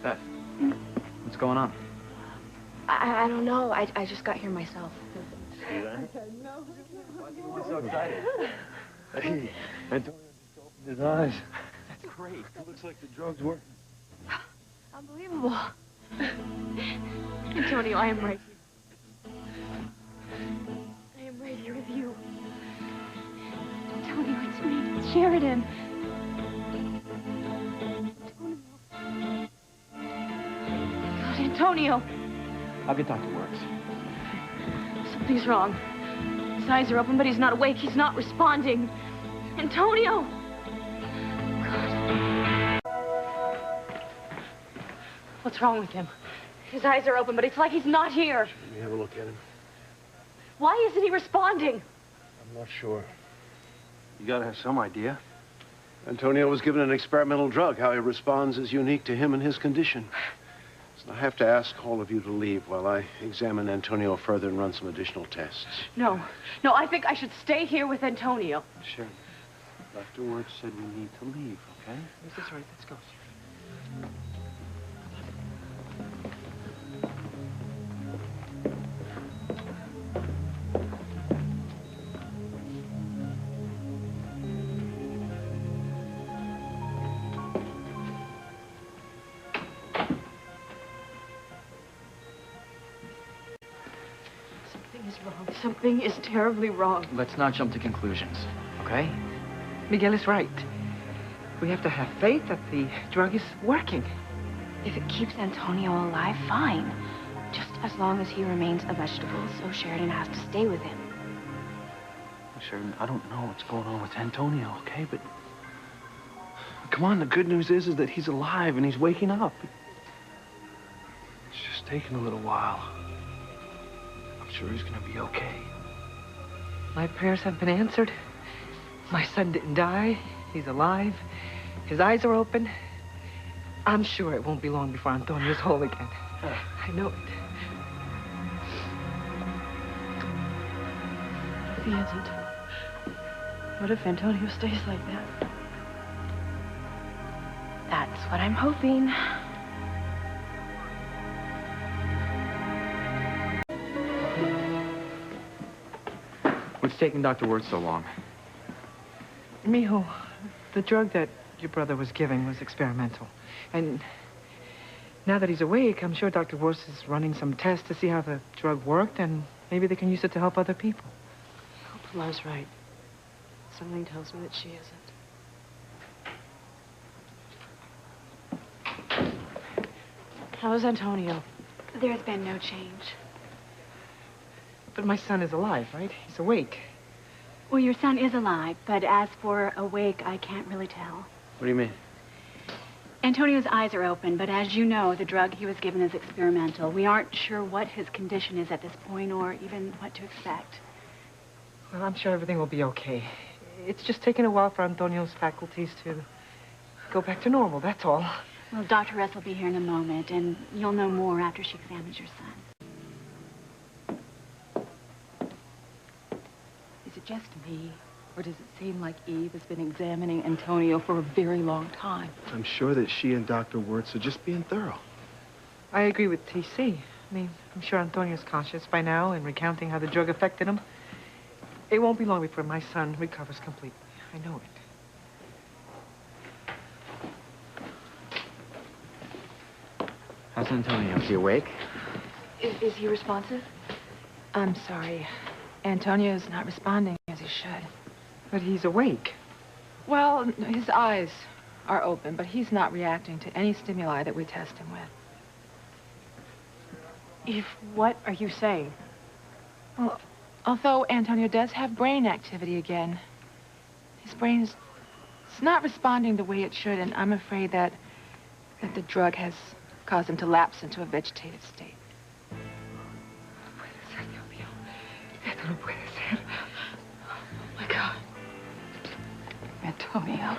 Beth, what's going on? I don't know. I just got here myself. See that? Why are you so excited? Hey, Antonio just opened his eyes. That's great. It looks like the drug's working. Unbelievable. Antonio, I am right here. I am right here with you. Antonio, it's me. It's Sheridan. Antonio. I'll get Dr. Works. Something's wrong. His eyes are open, but he's not awake. He's not responding. Antonio! God. What's wrong with him? His eyes are open, but it's like he's not here. Let me have a look at him. Why isn't he responding? I'm not sure. You gotta have some idea. Antonio was given an experimental drug. How he responds is unique to him and his condition. So I have to ask all of you to leave while I examine Antonio further and run some additional tests. No, I think I should stay here with Antonio. Sure. Dr. Works said we need to leave, okay? Is this right? Let's go. Something is wrong. Something is terribly wrong. Let's not jump to conclusions, okay? Miguel is right. We have to have faith that the drug is working. If it keeps Antonio alive, fine. Just as long as he remains a vegetable, so Sheridan has to stay with him. Sheridan, I don't know what's going on with Antonio, okay? But come on, the good news is that he's alive and he's waking up. It's just taking a little while. I'm sure he's gonna be okay. My prayers have been answered. My son didn't die. He's alive. His eyes are open. I'm sure it won't be long before Antonio's whole again. I know it. If he isn't, what if Antonio stays like that? That's what I'm hoping. What's taking Dr. Works so long? Mijo, the drug that your brother was giving was experimental. And now that he's awake, I'm sure Dr. Works is running some tests to see how the drug worked, and maybe they can use it to help other people. I hope Pilar's right. Something tells me that she isn't. How's Antonio? There's been no change. But my son is alive, right? He's awake. Well, your son is alive, but as for awake, I can't really tell. What do you mean? Antonio's eyes are open, but as you know, the drug he was given is experimental. We aren't sure what his condition is at this point or even what to expect. Well, I'm sure everything will be okay. It's just taken a while for Antonio's faculties to go back to normal, that's all. Well, Dr. Russ will be here in a moment, and you'll know more after she examines your son. Is it just me, or does it seem like Eve has been examining Antonio for a very long time? I'm sure that she and Dr. Wirtz are just being thorough. I agree with TC. I mean, I'm sure Antonio's conscious by now and recounting how the drug affected him. It won't be long before my son recovers completely. I know it. How's Antonio? Is he awake? Is he responsive? I'm sorry. Antonio's not responding as he should. But he's awake. Well, his eyes are open, but he's not reacting to any stimuli that we test him with. Eve, what are you saying? Well, although Antonio does have brain activity again, his brain is not responding the way it should, and I'm afraid that the drug has caused him to lapse into a vegetative state. Esto no puede ser. Oh, my God. Antonio.